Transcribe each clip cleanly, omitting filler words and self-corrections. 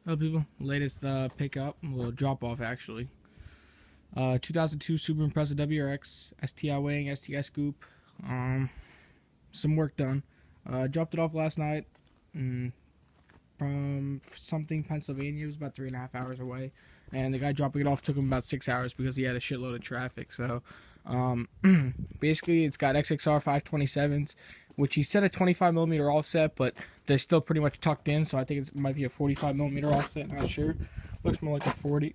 Hello people, latest pickup, well drop off actually. 2002 Subaru Impreza WRX, STI wing, STI scoop, some work done. Dropped it off last night from something, Pennsylvania. It was about 3.5 hours away, and the guy dropping it off took him about 6 hours because he had a shitload of traffic. So basically it's got XXR 527s, which he said a 25mm offset, but they're still pretty much tucked in, so I think it might be a 45mm offset, not sure. Looks more like a 40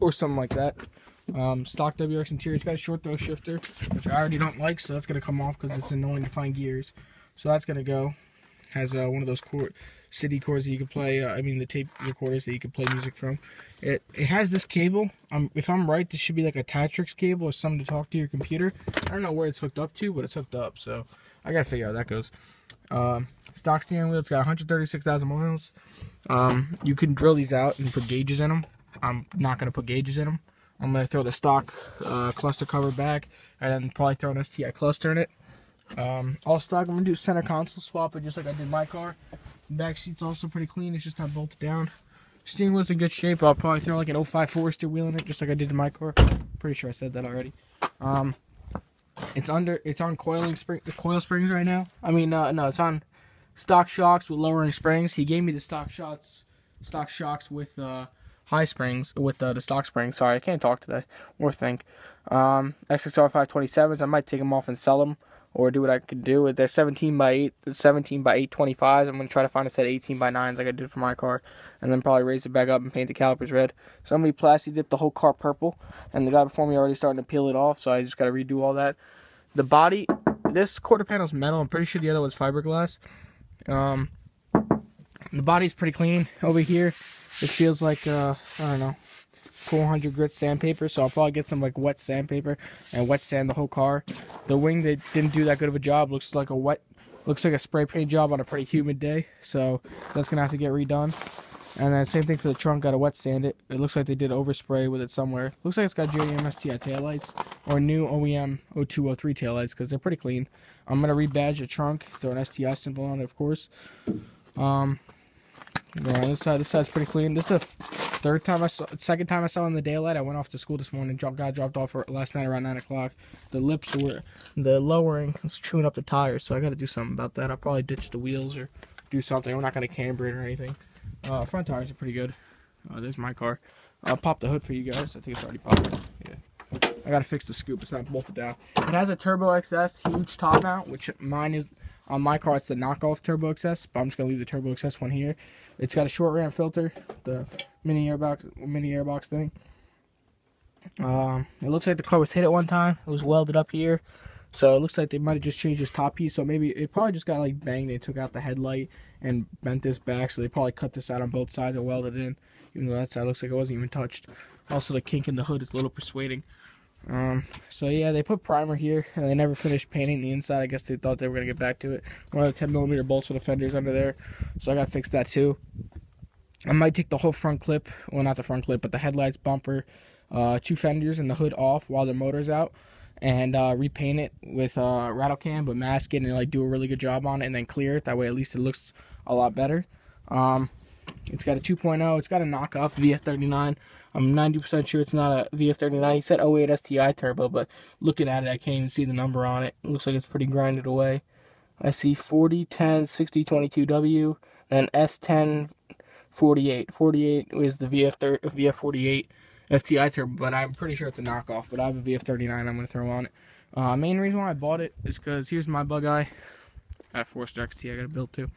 or something like that. Stock WRX interior. It's got a short throw shifter, which I already don't like, so that's going to come off because it's annoying to find gears. So that's going to go. Has one of those city cords that you can play, the tape recorders that you can play music from. It has this cable. If I'm right, this should be like a Tatrix cable or something to talk to your computer. I don't know where it's hooked up to, but it's hooked up, so I gotta figure out how that goes. Stock steering wheel. It's got 136,000 miles. You can drill these out and put gauges in them. I'm not gonna put gauges in them. I'm gonna throw the stock cluster cover back, and then probably throw an STI cluster in it. All stock. I'm gonna do center console swap it just like I did my car. Back seat's also pretty clean. It's just not bolted down. Steering wheel's in good shape. I'll probably throw like an 05 Forester wheel in it just like I did in my car. Pretty sure I said that already. It's on coil springs right now. No, it's on stock shocks with lowering springs. He gave me the stock shocks with high springs, with the stock springs. Sorry, I can't talk today or think. XXR 527s. I might take them off and sell them, or do what I could do with their 17 by 825s. I'm gonna try to find a set of 18 by 9s like I did for my car, and then probably raise it back up and paint the calipers red. So I'm gonna plasti dip the whole car purple, and the guy before me already starting to peel it off, so I just gotta redo all that. The body, this quarter panel's metal. I'm pretty sure the other one's fiberglass. The body's pretty clean. Over here, it feels like I don't know, 400 grit sandpaper. So I'll probably get some like wet sandpaper and wet sand the whole car. The wing, they didn't do that good of a job. Looks like a spray paint job on a pretty humid day. So that's gonna have to get redone. And then same thing for the trunk. Got to wet sand it. It looks like they did overspray with it somewhere. Looks like it's got JDM STI taillights or new OEM 0203 taillights because they're pretty clean. I'm gonna rebadge the trunk, throw an STI symbol on it, of course. On this side's pretty clean. This is the second time I saw it in the daylight. I went off to school this morning. Got dropped off last night around 9 o'clock. The lowering was chewing up the tires, so I got to do something about that. I'll probably ditch the wheels or do something. We're not gonna camber it or anything. Front tires are pretty good. There's my car. I'll pop the hood for you guys. I think it's already popped. Yeah. I gotta fix the scoop. It's not bolted down. It has a Turbo XS huge top mount, which mine is on my car. It's the knockoff Turbo XS, but I'm just gonna leave the Turbo XS one here. It's got a short ram filter, the mini airbox thing. It looks like the car was hit at one time. It was welded up here, so it looks like they might have just changed this top piece. So maybe it probably just got like banged. They took out the headlight and bent this back, so they probably cut this out on both sides and welded it in, even though that side looks like it wasn't even touched. Also, the kink in the hood is a little persuading. So yeah, they put primer here, and they never finished painting the inside. I guess they thought they were gonna get back to it. One of the 10mm bolts for the fenders under there, so I gotta fix that too. I might take the whole front clip, well, not the front clip, but the headlights, bumper, 2 fenders, and the hood off while the motor's out, and repaint it with rattle can, but mask it and like do a really good job on it, and then clear it. That way, at least it looks a lot better. It's got a 2.0. It's got a knockoff VF39. I'm 90% sure it's not a VF39. He said 08 STI turbo, but looking at it, I can't even see the number on it. It looks like it's pretty grinded away. I see 40, 10, 60, 22W, and S10, 48. 48 is the VF48 STI turbo, but I'm pretty sure it's a knockoff. But I have a VF39 I'm going to throw on it. Main reason why I bought it is because here's my bug eye. I have Forester XT I got to build too.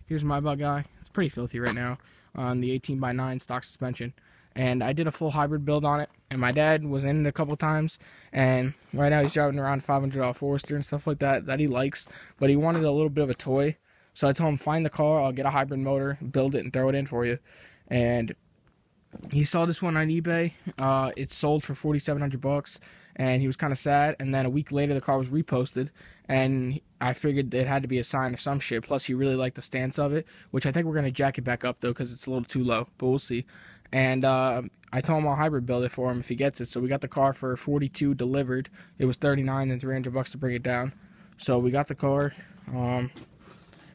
Here's my bug eye. It's pretty filthy right now on the 18 by 9 stock suspension. And I did a full hybrid build on it, and my dad was in it a couple times, and right now he's driving around $500 Forester and stuff like that he likes, but he wanted a little bit of a toy. So I told him, find the car, I'll get a hybrid motor, build it, and throw it in for you. And he saw this one on eBay. It sold for $4,700, and he was kind of sad. And then a week later, the car was reposted, and I figured it had to be a sign or some shit. Plus, he really liked the stance of it, which I think we're going to jack it back up, though, because it's a little too low, but we'll see. And I told him I'll hybrid build it for him if he gets it. So we got the car for $42 delivered. It was $39 and $300 to bring it down. So we got the car.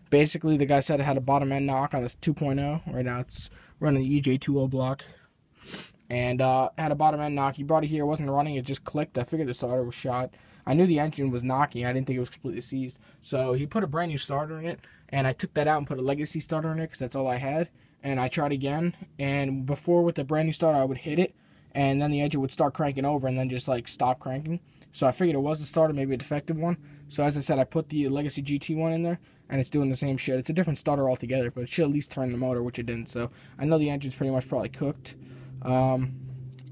Basically, the guy said it had a bottom end knock on this 2.0. Right now, it's running the EJ20 block. And had a bottom end knock. He brought it here, it wasn't running, it just clicked. I figured the starter was shot. I knew the engine was knocking, I didn't think it was completely seized. So he put a brand new starter in it, and I took that out and put a legacy starter in it because that's all I had. And I tried again, and before with the brand new starter I would hit it, and then the engine would start cranking over and then just like stop cranking. So I figured it was the starter, maybe a defective one. So as I said, I put the legacy GT one in there, and it's doing the same shit. It's a different starter altogether, but it should at least turn the motor, which it didn't. So I know the engine's pretty much probably cooked.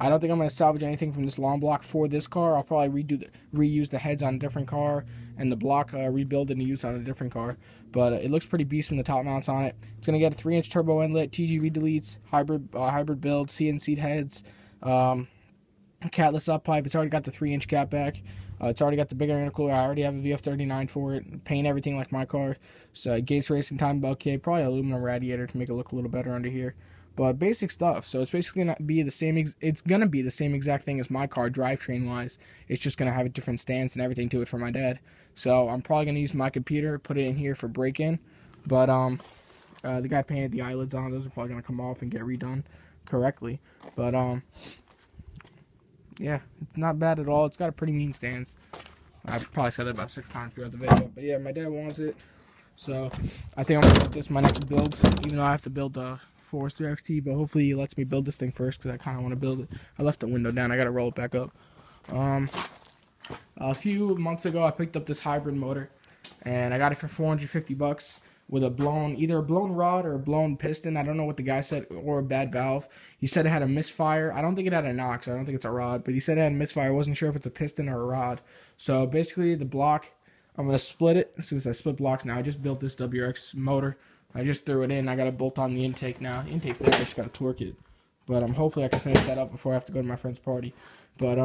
I don't think I'm going to salvage anything from this long block for this car. I'll probably reuse the heads on a different car, and the block rebuild it and use on a different car. But it looks pretty beast from the top mounts on it. It's going to get a 3-inch turbo inlet, TGV deletes, hybrid build, CNC heads, catless up pipe. It's already got the 3-inch cat back. It's already got the bigger intercooler. I already have a VF39 for it. Paint everything like my car. So Gates Racing time belt kit, probably aluminum radiator to make it look a little better under here. But basic stuff. So it's basically gonna be the same. It's gonna be the same exact thing as my car, drivetrain wise. It's just gonna have a different stance and everything to it for my dad. So I'm probably gonna use my computer, put it in here for break-in. But the guy painted the eyelids on. Those are probably gonna come off and get redone correctly. But yeah, it's not bad at all. It's got a pretty mean stance. I've probably said it about 6 times throughout the video. But yeah, my dad wants it. So I think I'm gonna put this my next build, even though I have to build a Forester XT, but hopefully he lets me build this thing first because I kind of want to build it. I left the window down. I got to roll it back up. A few months ago, I picked up this hybrid motor, and I got it for $450 with either a blown rod or a blown piston. I don't know what the guy said, or a bad valve. He said it had a misfire. I don't think it had a knock, so I don't think it's a rod, but he said it had a misfire. I wasn't sure if it's a piston or a rod. So basically, the block, I'm going to split it. Since I split blocks now, I just built this WRX motor. I just threw it in. I got to bolt on the intake now. The intake's there. I just got to torque it. But hopefully I can finish that up before I have to go to my friend's party. But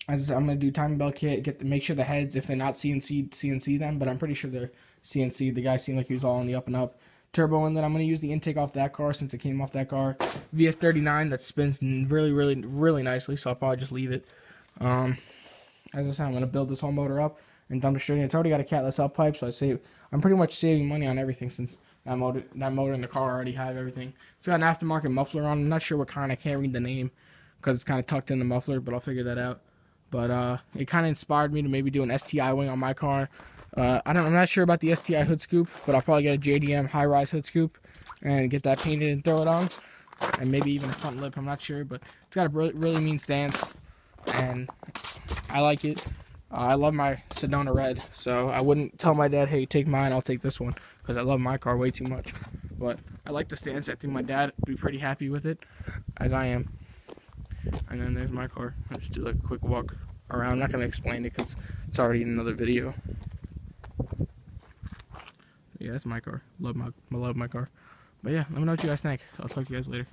as I'm going to do timing belt kit, make sure the heads, if they're not CNC them. But I'm pretty sure they're CNC. The guy seemed like he was all on the up and up. Turbo inlet, I'm going to use the intake off that car since it came off that car. VF39 that spins really, really, really nicely. So I'll probably just leave it. As I said, I'm going to build this whole motor up and dump it straight in. It's already got a catless up pipe, so I'm pretty much saving money on everything since that motor in the car already have everything. It's got an aftermarket muffler on. I'm not sure what kind. I can't read the name because it's kind of tucked in the muffler, but I'll figure that out. But it kind of inspired me to maybe do an STI wing on my car. I'm not sure about the STI hood scoop, but I'll probably get a JDM high-rise hood scoop and get that painted and throw it on. And maybe even a front lip, I'm not sure. But it's got a really mean stance, and I like it. I love my Sedona red, so I wouldn't tell my dad, hey, take mine, I'll take this one, because I love my car way too much. But I like the stance. I think my dad would be pretty happy with it, as I am. And then there's my car. I'll just do like a quick walk around. I'm not going to explain it because it's already in another video. Yeah, that's my car. Love my car. But yeah, let me know what you guys think. I'll talk to you guys later.